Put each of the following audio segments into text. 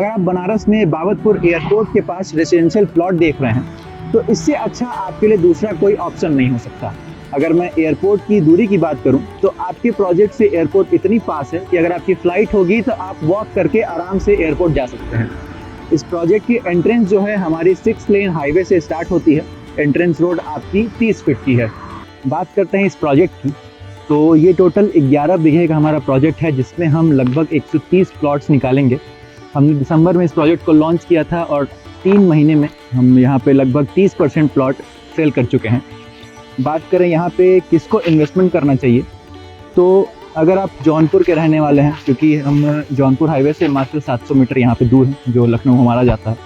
अगर आप बनारस में बाबतपुर एयरपोर्ट के पास रेसिडेंशियल प्लॉट देख रहे हैं तो इससे अच्छा आपके लिए दूसरा कोई ऑप्शन नहीं हो सकता। अगर मैं एयरपोर्ट की दूरी की बात करूं तो आपके प्रोजेक्ट से एयरपोर्ट इतनी पास है कि अगर आपकी फ़्लाइट होगी तो आप वॉक करके आराम से एयरपोर्ट जा सकते हैं। इस प्रोजेक्ट की एंट्रेंस जो है हमारी 6 लेन हाईवे से स्टार्ट होती है। एंट्रेंस रोड आपकी 30 फीट की है। बात करते हैं इस प्रोजेक्ट की, तो ये टोटल 11 बीघे का हमारा प्रोजेक्ट है जिसमें हम लगभग 130 प्लॉट्स निकालेंगे। हमने दिसंबर में इस प्रोजेक्ट को लॉन्च किया था और 3 महीने में हम यहाँ पे लगभग 30% प्लॉट सेल कर चुके हैं। बात करें यहाँ पे किसको इन्वेस्टमेंट करना चाहिए, तो अगर आप जौनपुर के रहने वाले हैं, क्योंकि हम जौनपुर हाईवे से मात्र 700 मीटर यहाँ पे दूर है जो लखनऊ हमारा जाता है।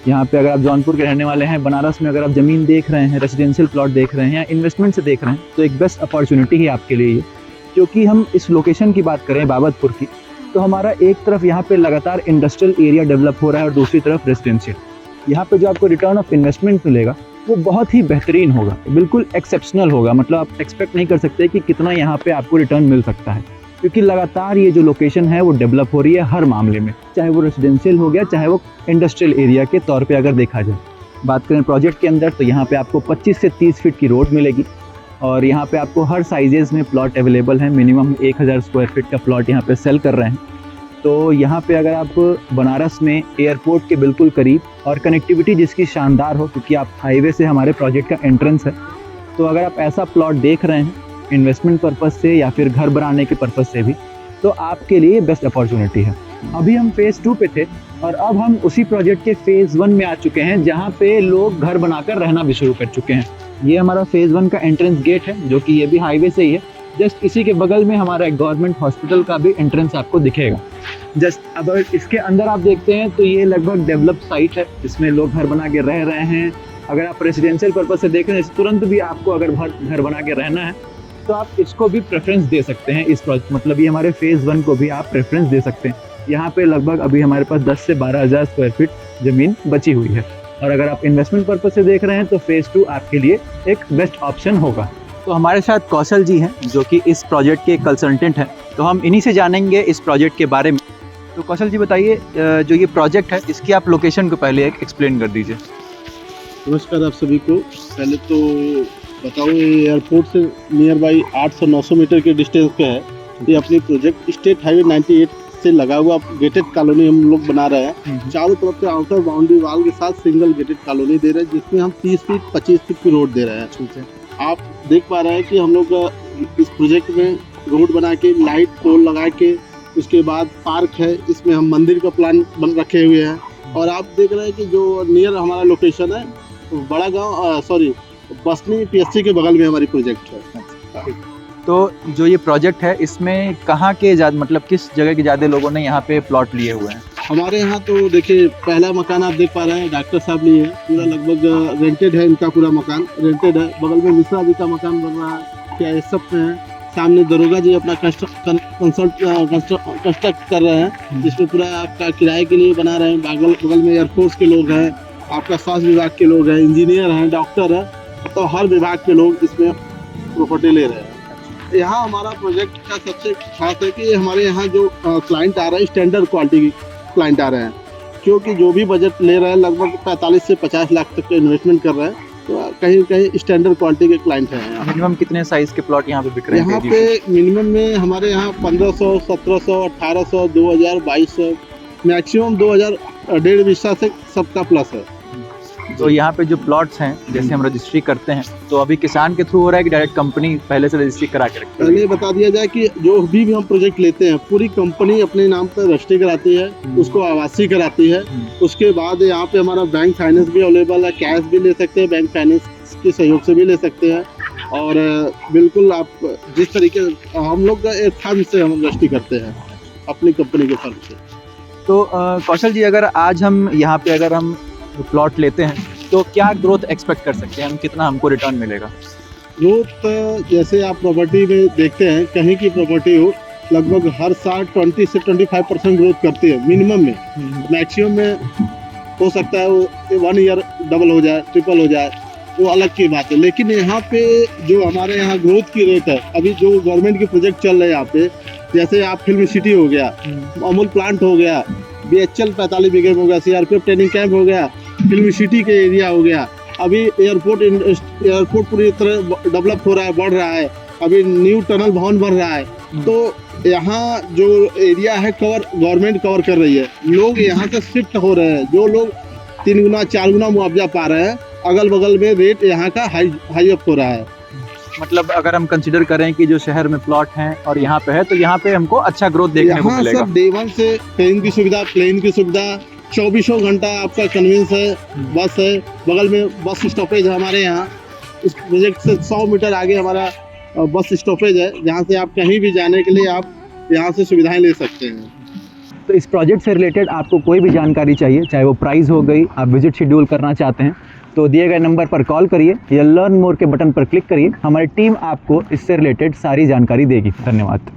यहाँ पे अगर आप जौनपुर के रहने वाले हैं, बनारस में अगर आप ज़मीन देख रहे हैं, रेजिडेंशियल प्लॉट देख रहे हैं या इन्वेस्टमेंट से देख रहे हैं, तो एक बेस्ट अपॉर्चुनिटी है आपके लिए ये। क्योंकि हम इस लोकेशन की बात करें बाबतपुर की, तो हमारा एक तरफ यहाँ पे लगातार इंडस्ट्रियल एरिया डेवलप हो रहा है और दूसरी तरफ रेजिडेंशियल। यहाँ पे जो आपको रिटर्न ऑफ इन्वेस्टमेंट मिलेगा वो बहुत ही बेहतरीन होगा, बिल्कुल एक्सेप्शनल होगा। मतलब आप एक्सपेक्ट नहीं कर सकते कि कितना यहाँ पे आपको रिटर्न मिल सकता है, क्योंकि लगातार ये जो लोकेशन है वो डेवलप हो रही है हर मामले में, चाहे वो रेजिडेंशियल हो गया चाहे वो इंडस्ट्रियल एरिया के तौर पे अगर देखा जाए। बात करें प्रोजेक्ट के अंदर, तो यहाँ पे आपको 25 से 30 फीट की रोड मिलेगी और यहाँ पे आपको हर साइजेज़ में प्लॉट अवेलेबल है। मिनिमम 1000 स्क्वायर फीट का प्लॉट यहाँ पे सेल कर रहे हैं। तो यहाँ पे अगर आप बनारस में एयरपोर्ट के बिल्कुल करीब और कनेक्टिविटी जिसकी शानदार हो, क्योंकि आप हाईवे से हमारे प्रोजेक्ट का एंट्रेंस है, तो अगर आप ऐसा प्लॉट देख रहे हैं इन्वेस्टमेंट पर्पज़ से या फिर घर बनाने के पर्पज़ से भी, तो आपके लिए बेस्ट अपॉर्चुनिटी है। अभी हम फेज़ 2 पे थे और अब हम उसी प्रोजेक्ट के फेज़ 1 में आ चुके हैं, जहाँ पे लोग घर बनाकर रहना भी शुरू कर चुके हैं। ये हमारा फेज़ 1 का एंट्रेंस गेट है, जो कि ये भी हाईवे से ही है। जस्ट इसी के बगल में हमारा एक गवर्नमेंट हॉस्पिटल का भी एंट्रेंस आपको दिखेगा। जस्ट अब अगर इसके अंदर आप देखते हैं तो ये लगभग डेवलप साइट है जिसमें लोग घर बना के रह रहे हैं। अगर आप रेजिडेंशियल पर्पज़ से देख रहे हैं, तुरंत भी आपको अगर घर बना के रहना है तो आप इसको भी प्रेफरेंस दे सकते हैं। इस प्रोजेक्ट मतलब ये हमारे फेज़ 1 को भी आप प्रेफरेंस दे सकते हैं। यहाँ पे लगभग अभी हमारे पास 10 से 12 हज़ार स्क्वायर फीट ज़मीन बची हुई है। और अगर आप इन्वेस्टमेंट पर्पज़ से देख रहे हैं तो फेज़ 2 आपके लिए एक बेस्ट ऑप्शन होगा। तो हमारे साथ कौशल जी हैं जो कि इस प्रोजेक्ट के कंसल्टेंट हैं, तो हम इन्हीं से जानेंगे इस प्रोजेक्ट के बारे में। तो कौशल जी बताइए, जो ये प्रोजेक्ट है इसकी आप लोकेशन को पहले एक एक्सप्लेन कर दीजिए। नमस्कार आप सभी को। पहले तो बताओ, ये एयरपोर्ट से नियर बाई 800-900 मीटर के डिस्टेंस पे है। ये अपनी प्रोजेक्ट स्टेट हाईवे 98 से लगा हुआ गेटेड कॉलोनी हम लोग बना रहे हैं। चारों तरफ से आउटर बाउंड्री वाल के साथ सिंगल गेटेड कॉलोनी दे रहे हैं, जिसमें हम 30 फीट 25 फीट की रोड दे रहे हैं। ठीक है, आप देख पा रहे हैं कि हम लोग इस प्रोजेक्ट में रोड बना के लाइट पोल लगा के, उसके बाद पार्क है, इसमें हम मंदिर का प्लान बन रखे हुए हैं। और आप देख रहे हैं कि जो नियर हमारा लोकेशन है बड़ा गाँव बसनी PSC के बगल में हमारी प्रोजेक्ट है। तो जो ये प्रोजेक्ट है इसमें कहाँ के मतलब किस जगह के ज़्यादा लोगों ने यहाँ पे प्लॉट लिए हुए हैं? हमारे यहाँ तो देखिए, पहला मकान आप देख पा रहे हैं डॉक्टर साहब लिए हैं, पूरा लगभग रेंटेड है। इनका पूरा मकान रेंटेड है। बगल में मिश्रा जी का मकान बन रहा है, क्या ये सब में है। सामने दरोगा जी अपना कंस्ट्रक्ट कर रहे हैं, जिसमें पूरा आपका किराए के लिए बना रहे हैं। बगल में एयरफोर्स के लोग हैं, आपका स्वास्थ्य विभाग के लोग हैं, इंजीनियर हैं, डॉक्टर हैं, तो हर विभाग के लोग इसमें प्रॉपर्टी ले रहे हैं। यहाँ हमारा प्रोजेक्ट का सबसे खास है कि हमारे यहाँ जो क्लाइंट आ रहे हैं स्टैंडर्ड क्वालिटी के क्लाइंट आ रहे हैं, क्योंकि जो भी बजट ले रहे हैं लगभग 45 से 50 लाख तक का इन्वेस्टमेंट कर रहे हैं, तो कहीं कहीं स्टैंडर्ड क्वालिटी के क्लाइंट हैं। मिनिमम कितने साइज के प्लॉट यहाँ पे बिक रहे हैं? यहाँ पे मिनिमम में हमारे यहाँ 1500, 1700, 1800, 2000, 2200, मैक्सिमम 2000 1.5 बिस्सा से सबका प्लस है। तो यहाँ पे जो प्लॉट्स हैं, जैसे हम रजिस्ट्री करते हैं, तो अभी किसान के थ्रू हो रहा है कि डायरेक्ट कंपनी पहले से रजिस्ट्री करा के रखती है? पहले बता दिया जाए कि जो भी हम प्रोजेक्ट लेते हैं पूरी कंपनी अपने नाम पर रजिस्ट्री कराती है, उसको आवासीय कराती है। उसके बाद यहाँ पे हमारा बैंक फाइनेंस भी अवेलेबल है, कैश भी ले सकते हैं, बैंक फाइनेंस के सहयोग से भी ले सकते हैं। और बिल्कुल आप जिस तरीके हम लोग एक फर्म से हम रजिस्ट्री करते हैं, अपनी कंपनी के फर्म से। तो कौशल जी, अगर आज हम यहाँ पे अगर हम प्लॉट लेते हैं तो क्या ग्रोथ एक्सपेक्ट कर सकते हैं हम? कितना हमको रिटर्न मिलेगा? ग्रोथ जैसे आप प्रॉपर्टी में देखते हैं, कहीं की प्रॉपर्टी हो लगभग हर साल 20 से 25% ग्रोथ करती है मिनिमम में। मैक्सिमम में हो सकता है वो 1 ईयर डबल हो जाए, ट्रिपल हो जाए, वो अलग की बात है। लेकिन यहाँ पे जो हमारे यहाँ ग्रोथ की रेट है, अभी जो गवर्नमेंट के प्रोजेक्ट चल रहे हैं यहाँ पे, जैसे आप फिल्म सिटी हो गया, अमूल प्लांट हो गया, BHL 45 बीघे में हो गया, CRPF ट्रेनिंग कैंप हो गया, फिल्म सिटी के एरिया हो गया। अभी एयरपोर्ट पूरी तरह डेवलप हो रहा है, बढ़ रहा है। अभी न्यू टनल भवन बन रहा है। तो यहाँ जो एरिया है गवर्नमेंट कवर कर रही है। लोग यहाँ से शिफ्ट हो रहे हैं। जो लोग 3 गुना 4 गुना मुआवजा पा रहे हैं, अगल बगल में रेट यहाँ का हाई अप हो रहा है। मतलब अगर हम कंसिडर करें कि जो शहर में प्लॉट हैं और यहाँ पे है, तो यहाँ पे हमको अच्छा ग्रोथ देखने को यहाँ मिलेगा। सब डे वन से ट्रेन की सुविधा, प्लेन की सुविधा, 24 घंटा आपका कन्वींस है, बस है, बगल में बस स्टॉपेज है हमारे यहाँ। इस प्रोजेक्ट से 100 मीटर आगे हमारा बस स्टॉपेज है, जहाँ से आप कहीं भी जाने के लिए आप यहाँ से सुविधाएं ले सकते हैं। तो इस प्रोजेक्ट से रिलेटेड आपको कोई भी जानकारी चाहिए, चाहे वो प्राइस हो गई, आप विजिट शेड्यूल करना चाहते हैं, तो दिए गए नंबर पर कॉल करिए या लर्न मोर के बटन पर क्लिक करिए। हमारी टीम आपको इससे रिलेटेड सारी जानकारी देगी। धन्यवाद।